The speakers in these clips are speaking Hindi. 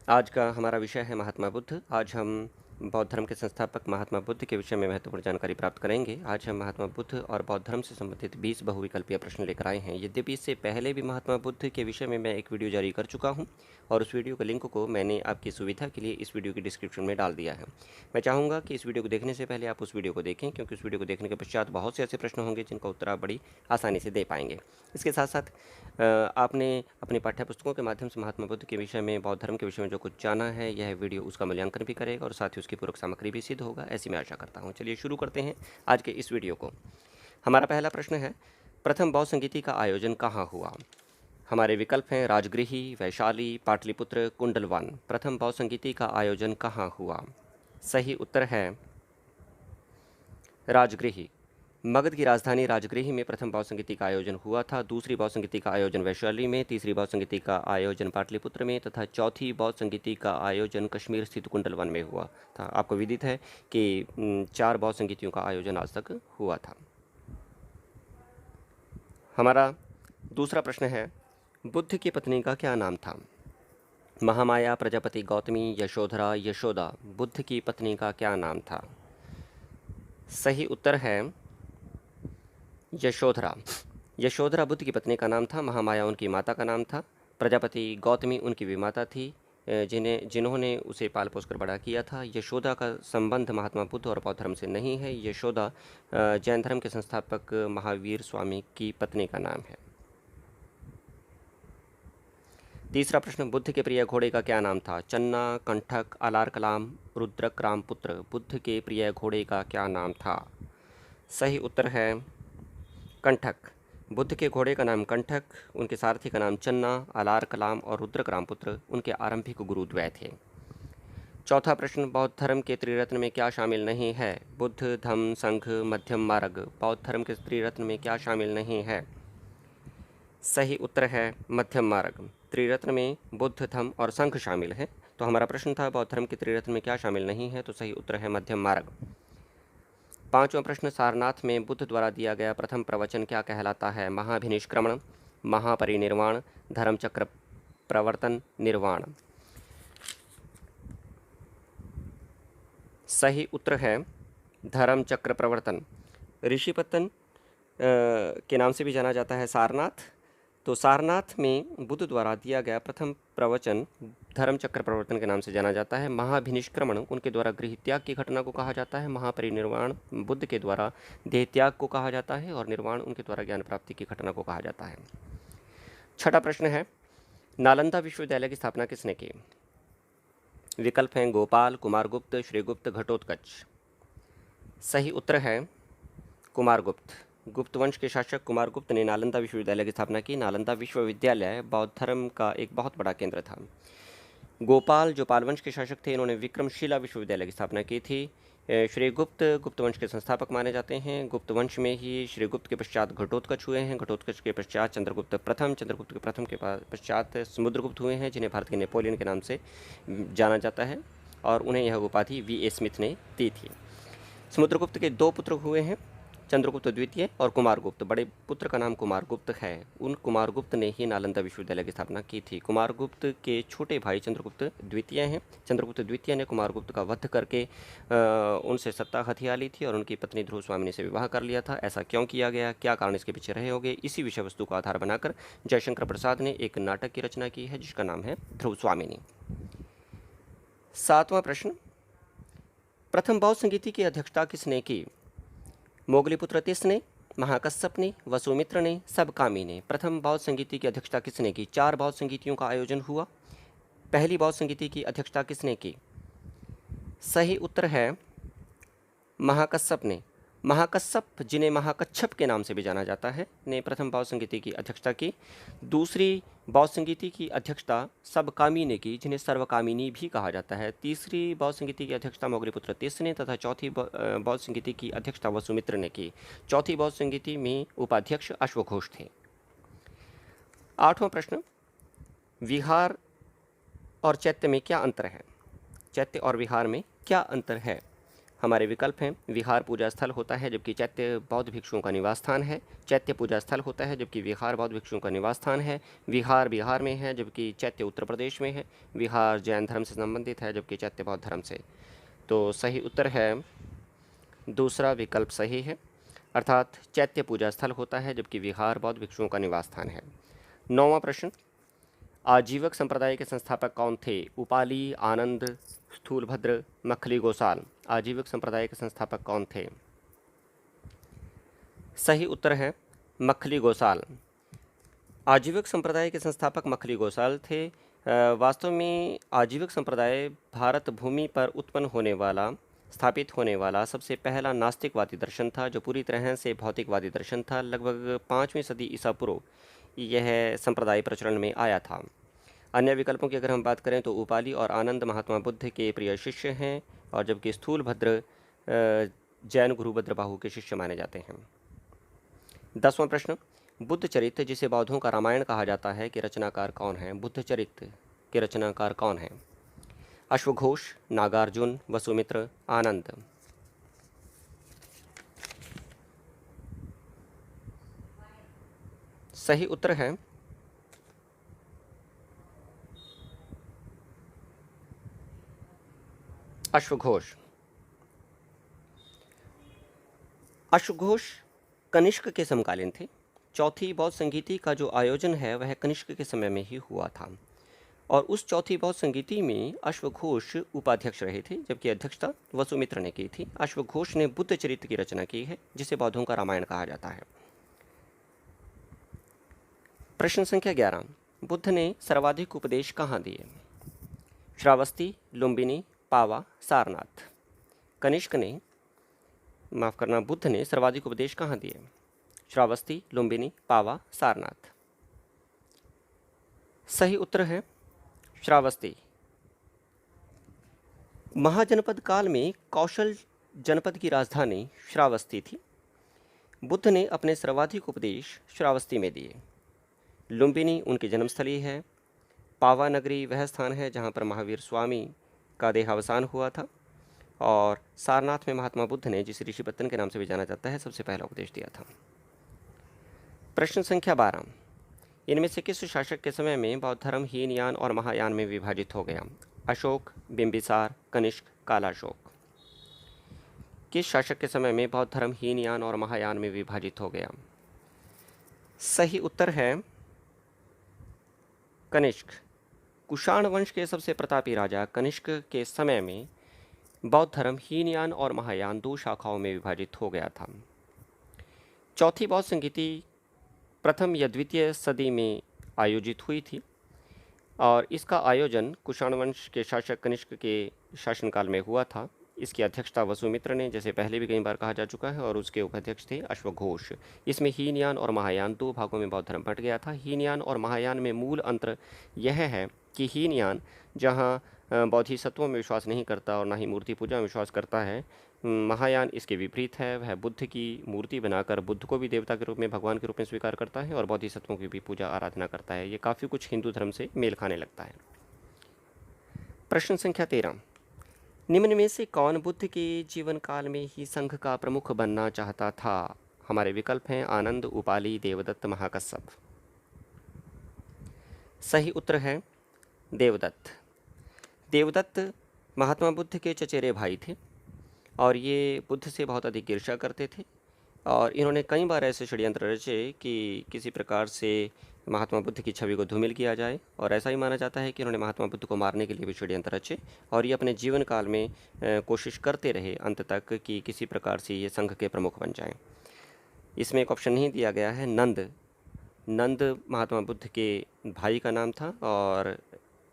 आज का हमारा विषय है महात्मा बुद्ध। आज हम बौद्ध धर्म के संस्थापक महात्मा बुद्ध के विषय में महत्वपूर्ण जानकारी प्राप्त करेंगे। आज हम महात्मा बुद्ध और बौद्ध धर्म से संबंधित 20 बहुविकल्पीय प्रश्न लेकर आए हैं। यद्यपि इससे पहले भी महात्मा बुद्ध के विषय में मैं एक वीडियो जारी कर चुका हूं और उस वीडियो के लिंक को मैंने आपकी सुविधा के लिए इस वीडियो की डिस्क्रिप्शन में डाल दिया है। मैं चाहूँगा कि इस वीडियो को देखने से पहले आप उस वीडियो को देखें, क्योंकि उस वीडियो को देखने के पश्चात बहुत से ऐसे प्रश्न होंगे जिनका उत्तर आप बड़ी आसानी से दे पाएंगे। इसके साथ साथ आपने अपनी पाठ्य पुस्तकों के माध्यम से महात्मा बुद्ध के विषय में, बौद्ध धर्म के विषय में जो कुछ जाना है, यह वीडियो उसका मूल्यांकन भी करेगा और साथ ही उसकी पूरक सामग्री भी सिद्ध होगा, ऐसी मैं आशा करता हूँ। चलिए शुरू करते हैं आज के इस वीडियो को। हमारा पहला प्रश्न है, प्रथम बौद्ध संगीति का आयोजन कहाँ हुआ? हमारे विकल्प हैं राजगृही, वैशाली, पाटलिपुत्र, कुंडलवन। प्रथम बौद्ध संगीति का आयोजन कहाँ हुआ? सही उत्तर है राजगृही। मगध की राजधानी राजगृही में प्रथम बौद्ध संगीति का आयोजन हुआ था। दूसरी बौद्ध संगीति का आयोजन वैशाली में, तीसरी बौद्ध संगीति का आयोजन पाटलिपुत्र में तथा चौथी बौद्ध संगीति का आयोजन कश्मीर स्थित कुंडलवन में हुआ था। आपको विदित है कि 4 बौद्ध संगीतियों का आयोजन आज तक हुआ था। हमारा दूसरा प्रश्न है, बुद्ध की पत्नी का क्या नाम था? महामाया, प्रजापति, गौतमी, यशोधरा, यशोदा। बुद्ध की पत्नी का क्या नाम था? सही उत्तर है यशोधरा। यशोधरा बुद्ध की पत्नी का नाम था। महामाया उनकी माता का नाम था। प्रजापति गौतमी उनकी भी माता थी, जिन्होंने उसे पाल पोस कर बड़ा किया था। यशोदा का संबंध महात्मा बुद्ध और बौद्ध धर्म से नहीं है। यशोदा जैन धर्म के संस्थापक महावीर स्वामी की पत्नी का नाम है। तीसरा प्रश्न, बुद्ध के प्रिय घोड़े का क्या नाम था? चन्ना, कंठक, अलार कलाम, रुद्रक, रामपुत्र। बुद्ध के प्रिय घोड़े का क्या नाम था? सही उत्तर है कंठक। बुद्ध के घोड़े का नाम कंठक, उनके सारथी का नाम चन्ना, अलार कलाम और रुद्रक रामपुत्र उनके आरंभिक गुरुद्वय थे। चौथा प्रश्न, बौद्ध धर्म के त्रिरत्न में क्या शामिल नहीं है? बुद्ध, धम्म, संघ, मध्यम मार्ग। बौद्ध धर्म के त्रिरत्न में क्या शामिल नहीं है? सही उत्तर है मध्यम मार्ग। त्रिरत्न में बुद्ध, धम्म और संघ शामिल है। तो हमारा प्रश्न था बौद्ध धर्म के त्रिरत्न में क्या शामिल नहीं है, तो सही उत्तर है मध्यम मार्ग। पांचवा प्रश्न, सारनाथ में बुद्ध द्वारा दिया गया प्रथम प्रवचन क्या कहलाता है? महाभिनिष्क्रमण, महापरिनिर्वाण, धर्मचक्र प्रवर्तन, निर्वाण। सही उत्तर है धर्मचक्र प्रवर्तन। ऋषिपतन के नाम से भी जाना जाता है सारनाथ। तो सारनाथ में बुद्ध द्वारा दिया गया प्रथम प्रवचन धर्मचक्र प्रवर्तन के नाम से जाना जाता है। महाभिनिष्क्रमण उनके द्वारा गृह त्याग की घटना को कहा जाता है। महापरिनिर्वाण बुद्ध के द्वारा देह त्याग को कहा जाता है और निर्वाण उनके द्वारा ज्ञान प्राप्ति की घटना को कहा जाता है। छठा प्रश्न है, नालंदा विश्वविद्यालय की स्थापना किसने की? विकल्प हैं गोपाल, कुमारगुप्त, श्रीगुप्त, घटोत्कच। सही उत्तर है कुमारगुप्त। गुप्त वंश के शासक कुमारगुप्त ने नालंदा विश्वविद्यालय की स्थापना की। नालंदा विश्वविद्यालय बौद्ध धर्म का एक बहुत बड़ा केंद्र था। गोपाल जो पाल वंश के शासक थे, इन्होंने विक्रमशिला विश्वविद्यालय की स्थापना की थी। श्रीगुप्त गुप्त वंश के संस्थापक माने जाते हैं। गुप्त वंश में ही श्रीगुप्त के पश्चात घटोत्कच हुए हैं। घटोत्कच के पश्चात चंद्रगुप्त प्रथम, चंद्रगुप्त के प्रथम के पश्चात समुद्रगुप्त हुए हैं, जिन्हें भारत के नेपोलियन के नाम से जाना जाता है और उन्हें यह उपाधि V.A. स्मिथ ने दी थी। समुद्रगुप्त के 2 पुत्र हुए हैं, चंद्रगुप्त द्वितीय और कुमारगुप्त। बड़े पुत्र का नाम कुमारगुप्त है। उन कुमारगुप्त ने ही नालंदा विश्वविद्यालय की स्थापना की थी। कुमारगुप्त के छोटे भाई चंद्रगुप्त द्वितीय हैं। चंद्रगुप्त द्वितीय ने कुमारगुप्त का वध करके उनसे सत्ता हथिया ली थी और उनकी पत्नी ध्रुव स्वामिनी से विवाह कर लिया था। ऐसा क्यों किया गया, क्या कारण इसके पीछे रहे होंगे, इसी विषय वस्तु को आधार बनाकर जयशंकर प्रसाद ने एक नाटक की रचना की है जिसका नाम है ध्रुव स्वामिनी। सातवां प्रश्न, प्रथम बौद्ध संगीति की अध्यक्षता किसने की? मोगलीपुत्र तिस ने, महाकश्यप ने, वसुमित्र ने, सबकामी ने। प्रथम बौद्ध संगीति की अध्यक्षता किसने की? 4 बौद्ध संगीतियों का आयोजन हुआ। पहली बौद्ध संगीति की अध्यक्षता किसने की? सही उत्तर है महाकश्यप ने। महाकश्यप, जिन्हें महाकच्छप के नाम से भी जाना जाता है, ने प्रथम बौद्ध संगीति की अध्यक्षता की। दूसरी बौद्ध संगीति की अध्यक्षता सबकामी ने की, जिन्हें सर्वकामिनी भी कहा जाता है। तीसरी बौद्ध संगीति की अध्यक्षता मोगलीपुत्र तिस ने तथा चौथी बौद्ध संगीति की अध्यक्षता वसुमित्र ने की। चौथी बौद्ध संगीति में उपाध्यक्ष अश्वघोष थे। आठवां प्रश्न, विहार और चैत्य में क्या अंतर है? चैत्य और विहार में क्या अंतर है? हमारे विकल्प हैं विहार पूजा स्थल होता है जबकि चैत्य बौद्ध भिक्षुओं का निवास स्थान है, चैत्य पूजा स्थल होता है जबकि विहार बौद्ध भिक्षुओं का निवास स्थान है, विहार बिहार में है जबकि चैत्य उत्तर प्रदेश में है, विहार जैन धर्म से संबंधित है जबकि चैत्य बौद्ध धर्म से। तो सही उत्तर है दूसरा विकल्प सही है, अर्थात चैत्य पूजा स्थल होता है जबकि विहार बौद्ध भिक्षुओं का निवास स्थान है। 9वां प्रश्न, आजीवक संप्रदाय के संस्थापक कौन थे? उपाली, आनंद, स्थूलभद्र, मखली गोसाल। आजीवक संप्रदाय के संस्थापक कौन थे? सही उत्तर है मखली गोसाल। आजीवक संप्रदाय के संस्थापक मखली गोसाल थे। वास्तव में आजीवक संप्रदाय भारत भूमि पर उत्पन्न होने वाला, स्थापित होने वाला सबसे पहला नास्तिकवादी दर्शन था जो पूरी तरह से भौतिकवादी दर्शन था। लगभग 5वीं सदी ईसा पूर्व यह संप्रदाय प्रचलन में आया था। अन्य विकल्पों की अगर हम बात करें तो उपाली और आनंद महात्मा बुद्ध के प्रिय शिष्य हैं, और जबकि स्थूलभद्र जैन गुरु भद्रबाहु के शिष्य माने जाते हैं। 10वां प्रश्न, बुद्ध चरित्र जिसे बौद्धों का रामायण कहा जाता है कि रचनाकार कौन है? बुद्ध चरित्र के रचनाकार कौन है? अश्वघोष, नागार्जुन, वसुमित्र, आनंद। सही उत्तर है अश्वघोष। अश्वघोष कनिष्क के समकालीन थे। चौथी बौद्ध संगीति का जो आयोजन है वह कनिष्क के समय में ही हुआ था, और उस चौथी बौद्ध संगीति में अश्वघोष उपाध्यक्ष रहे थे जबकि अध्यक्षता वसुमित्र ने की थी। अश्वघोष ने बुद्ध चरित्र की रचना की है जिसे बौद्धों का रामायण कहा जाता है। प्रश्न संख्या 11, बुद्ध ने सर्वाधिक उपदेश कहाँ दिए? श्रावस्ती, लुम्बिनी, पावा, सारनाथ। कनिष्क ने, माफ़ करना, बुद्ध ने सर्वाधिक उपदेश कहाँ दिए? श्रावस्ती, लुम्बिनी, पावा, सारनाथ। सही उत्तर है श्रावस्ती। महाजनपद काल में कौशल जनपद की राजधानी श्रावस्ती थी। बुद्ध ने अपने सर्वाधिक उपदेश श्रावस्ती में दिए। लुम्बिनी उनकी जन्मस्थली है। पावा नगरी वह स्थान है जहाँ पर महावीर स्वामी का देहावसान हुआ था, और सारनाथ में महात्मा बुद्ध ने, जिसे ऋषिपत्तन के नाम से भी जाना जाता है, सबसे पहला उपदेश दिया था। प्रश्न संख्या 12, इनमें से किस शासक के समय में बौद्ध धर्म हीनयान और महायान में विभाजित हो गया? अशोक, बिंबिसार, कनिष्क, कालाशोक। किस शासक के समय में बौद्ध धर्म हीनयान और महायान में विभाजित हो गया? सही उत्तर है कनिष्क। कुषाण वंश के सबसे प्रतापी राजा कनिष्क के समय में बौद्ध धर्म हीनयान और महायान 2 शाखाओं में विभाजित हो गया था। चौथी बौद्ध संगीति प्रथम या द्वितीय सदी में आयोजित हुई थी, और इसका आयोजन कुषाण वंश के शासक कनिष्क के शासनकाल में हुआ था। इसकी अध्यक्षता वसुमित्र ने, जैसे पहले भी कई बार कहा जा चुका है, और उसके उपाध्यक्ष थे अश्वघोष। इसमें हीनयान और महायान 2 भागों में बौद्ध धर्म बंट गया था। हीनयान और महायान में मूल अंतर यह है कि हीनयान जहाँ बोधिसत्वों में विश्वास नहीं करता और ना ही मूर्ति पूजा में विश्वास करता है, महायान इसके विपरीत है। वह बुद्ध की मूर्ति बनाकर बुद्ध को भी देवता के रूप में, भगवान के रूप में स्वीकार करता है, और बोधिसत्वों की भी पूजा आराधना करता है। ये काफ़ी कुछ हिंदू धर्म से मेल खाने लगता है। प्रश्न संख्या 13, निम्न में से कौन बुद्ध के जीवन काल में ही संघ का प्रमुख बनना चाहता था? हमारे विकल्प हैं आनंद, उपाली, देवदत्त, महाकश्यप। सही उत्तर है देवदत्त। देवदत्त महात्मा बुद्ध के चचेरे भाई थे, और ये बुद्ध से बहुत अधिक ईर्ष्या करते थे, और इन्होंने कई बार ऐसे षड्यंत्र रचे कि किसी प्रकार से महात्मा बुद्ध की छवि को धूमिल किया जाए, और ऐसा ही माना जाता है कि इन्होंने महात्मा बुद्ध को मारने के लिए भी षड्यंत्र रचे, और ये अपने जीवन काल में कोशिश करते रहे अंत तक कि किसी प्रकार से ये संघ के प्रमुख बन जाएं। इसमें एक ऑप्शन नहीं दिया गया है, नंद। नंद महात्मा बुद्ध के भाई का नाम था, और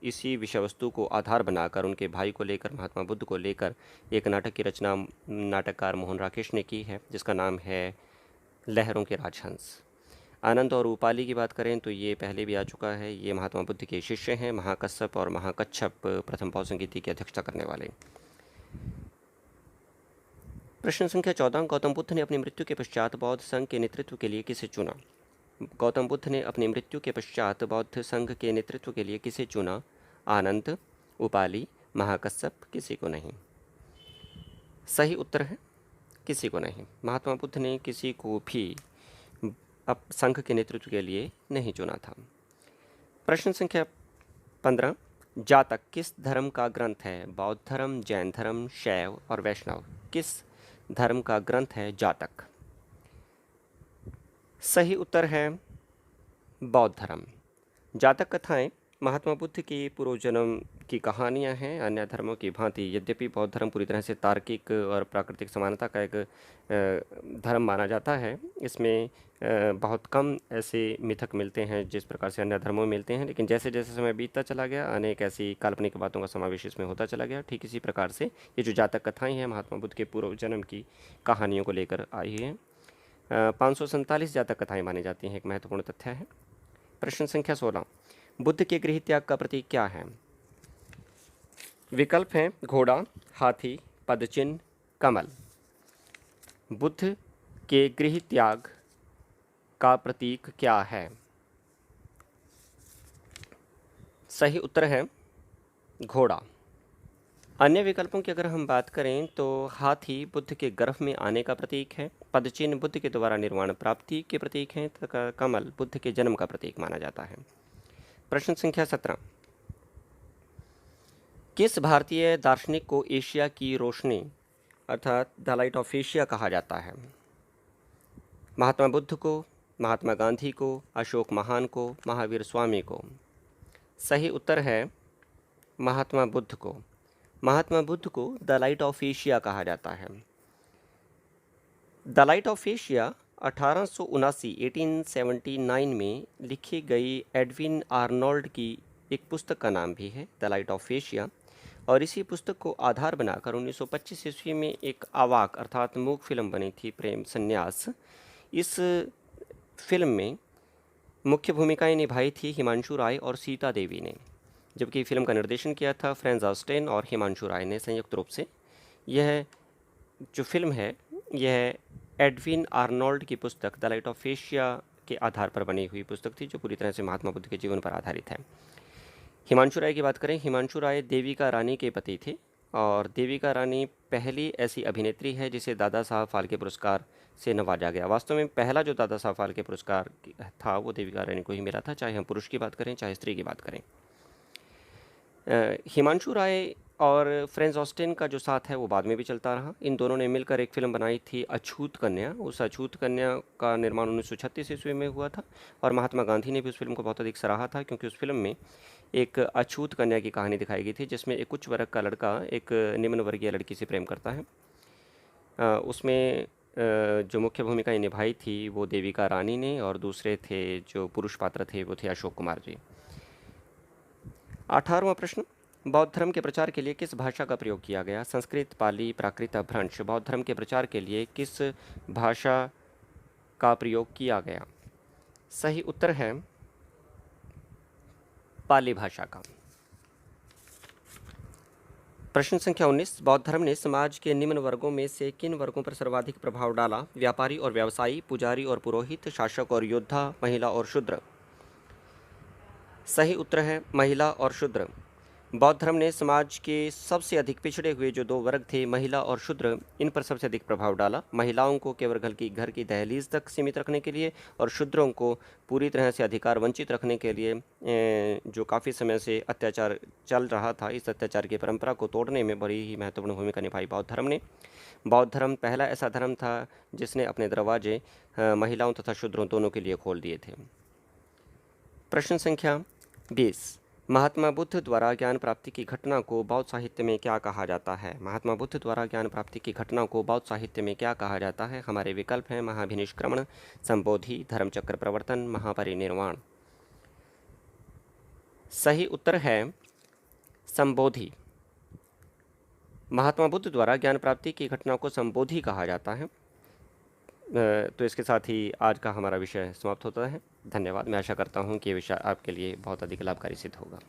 इसी विषय वस्तु को आधार बनाकर उनके भाई को लेकर, महात्मा बुद्ध को लेकर एक नाटक की रचना नाटककार मोहन राकेश ने की है, जिसका नाम है लहरों के राजहंस। आनंद और उपाली की बात करें तो ये पहले भी आ चुका है। ये महात्मा बुद्ध के शिष्य हैं, महाकश्यप और महाकच्छप प्रथम बौद्ध संगीति की अध्यक्षता करने वाले। प्रश्न संख्या 14, गौतम बुद्ध ने अपनी मृत्यु के पश्चात बौद्ध संघ के नेतृत्व के लिए किसे चुना? गौतम बुद्ध ने अपनी मृत्यु के पश्चात बौद्ध संघ के नेतृत्व के लिए किसे चुना? आनंद, उपाली, महाकश्यप, किसी को नहीं। सही उत्तर है किसी को नहीं। महात्मा बुद्ध ने किसी को भी अब संघ के नेतृत्व के लिए नहीं चुना था। प्रश्न संख्या 15, जातक किस धर्म का ग्रंथ है? बौद्ध धर्म, जैन धर्म, शैव और वैष्णव। किस धर्म का ग्रंथ है जातक? सही उत्तर है बौद्ध धर्म। जातक कथाएं महात्मा बुद्ध की पूर्व जन्म की कहानियां हैं अन्य धर्मों की भांति। यद्यपि बौद्ध धर्म पूरी तरह से तार्किक और प्राकृतिक समानता का एक धर्म माना जाता है, इसमें बहुत कम ऐसे मिथक मिलते हैं जिस प्रकार से अन्य धर्मों में मिलते हैं, लेकिन जैसे जैसे समय बीतता चला गया अनेक ऐसी काल्पनिक बातों का समावेश इसमें होता चला गया। ठीक इसी प्रकार से ये जो जातक कथाएँ हैं महात्मा बुद्ध के पूर्व जन्म की कहानियों को लेकर आई हैं। 547 जातक कथाएँ मानी जाती हैं, एक महत्वपूर्ण तथ्य है। प्रश्न संख्या 16, बुद्ध के गृह त्याग का प्रतीक क्या है? विकल्प हैं घोड़ा, हाथी, पदचिन्ह, कमल। बुद्ध के गृह त्याग का प्रतीक क्या है? सही उत्तर है घोड़ा। अन्य विकल्पों की अगर हम बात करें तो हाथी बुद्ध के गर्भ में आने का प्रतीक है, पदचिन्ह बुद्ध के द्वारा निर्वाण प्राप्ति के प्रतीक हैं तथा कमल बुद्ध के जन्म का प्रतीक माना जाता है। प्रश्न संख्या 17, किस भारतीय दार्शनिक को एशिया की रोशनी अर्थात द लाइट ऑफ एशिया कहा जाता है? महात्मा बुद्ध को, महात्मा गांधी को, अशोक महान को, महावीर स्वामी को। सही उत्तर है महात्मा बुद्ध को। महात्मा बुद्ध को द लाइट ऑफ एशिया कहा जाता है। द लाइट ऑफ एशिया 1879 में लिखी गई एडविन आर्नोल्ड की एक पुस्तक का नाम भी है द लाइट ऑफ एशिया, और इसी पुस्तक को आधार बनाकर 1925 ईस्वी में एक आवाक अर्थात मूक फिल्म बनी थी प्रेम संन्यास। इस फिल्म में मुख्य भूमिकाएं निभाई थी हिमांशु राय और सीता देवी ने, जबकि फिल्म का निर्देशन किया था फ्रेंज ऑस्टेन और हिमांशु राय ने संयुक्त रूप से। यह जो फिल्म है यह एडविन आर्नोल्ड की पुस्तक द लाइट ऑफ एशिया के आधार पर बनी हुई पुस्तक थी, जो पूरी तरह से महात्मा बुद्ध के जीवन पर आधारित है। हिमांशु राय की बात करें, हिमांशु राय देविका रानी के पति थे और देविका रानी पहली ऐसी अभिनेत्री है जिसे दादा साहब फाल्के पुरस्कार से नवाजा गया। वास्तव में पहला जो दादा साहब फाल्के पुरस्कार था वो देविका रानी को ही मिला था, चाहे हम पुरुष की बात करें चाहे स्त्री की बात करें। हिमांशु राय और फ्रेंज ऑस्टिन का जो साथ है वो बाद में भी चलता रहा। इन दोनों ने मिलकर एक फिल्म बनाई थी अछूत कन्या। उस अछूत कन्या का निर्माण 1936 ईस्वी में हुआ था और महात्मा गांधी ने भी उस फिल्म को बहुत अधिक सराहा था, क्योंकि उस फिल्म में एक अछूत कन्या की कहानी दिखाई गई थी जिसमें एक उच्च वर्ग का लड़का एक निम्न वर्गीय लड़की से प्रेम करता है। उसमें जो मुख्य भूमिकाएं निभाई थी वो देविका रानी ने और दूसरे थे जो पुरुष पात्र थे वो थे अशोक कुमार जी। 18वां प्रश्न, बौद्ध धर्म के प्रचार के लिए किस भाषा का प्रयोग किया गया? संस्कृत, पाली, प्राकृत, अपभ्रंश। बौद्ध धर्म के प्रचार के लिए किस भाषा का प्रयोग किया गया? सही उत्तर है पाली भाषा का। प्रश्न संख्या 19, बौद्ध धर्म ने समाज के निम्न वर्गों में से किन वर्गों पर सर्वाधिक प्रभाव डाला? व्यापारी और व्यवसायी, पुजारी और पुरोहित, शासक और योद्धा, महिला और शूद्र। सही उत्तर है महिला और शूद्र। बौद्ध धर्म ने समाज के सबसे अधिक पिछड़े हुए जो दो वर्ग थे महिला और शूद्र, इन पर सबसे अधिक प्रभाव डाला। महिलाओं को केवल घर की दहलीज तक सीमित रखने के लिए और शूद्रों को पूरी तरह से अधिकार वंचित रखने के लिए जो काफ़ी समय से अत्याचार चल रहा था, इस अत्याचार की परंपरा को तोड़ने में बड़ी ही महत्वपूर्ण भूमिका निभाई बौद्ध धर्म ने। बौद्ध धर्म पहला ऐसा धर्म था जिसने अपने दरवाजे महिलाओं तथा शूद्रों दोनों के लिए खोल दिए थे। प्रश्न संख्या 20, महात्मा बुद्ध द्वारा ज्ञान प्राप्ति की घटना को बौद्ध साहित्य में क्या कहा जाता है? महात्मा बुद्ध द्वारा ज्ञान प्राप्ति की घटना को बौद्ध साहित्य में क्या कहा जाता है? हमारे विकल्प हैं महाभिनिष्क्रमण, संबोधि, धर्मचक्र प्रवर्तन, महापरिनिर्वाण। सही उत्तर है संबोधि। महात्मा बुद्ध द्वारा ज्ञान प्राप्ति की घटना को संबोधि कहा जाता है। तो इसके साथ ही आज का हमारा विषय समाप्त होता है। धन्यवाद। मैं आशा करता हूँ कि ये विषय आपके लिए बहुत अधिक लाभकारी सिद्ध होगा।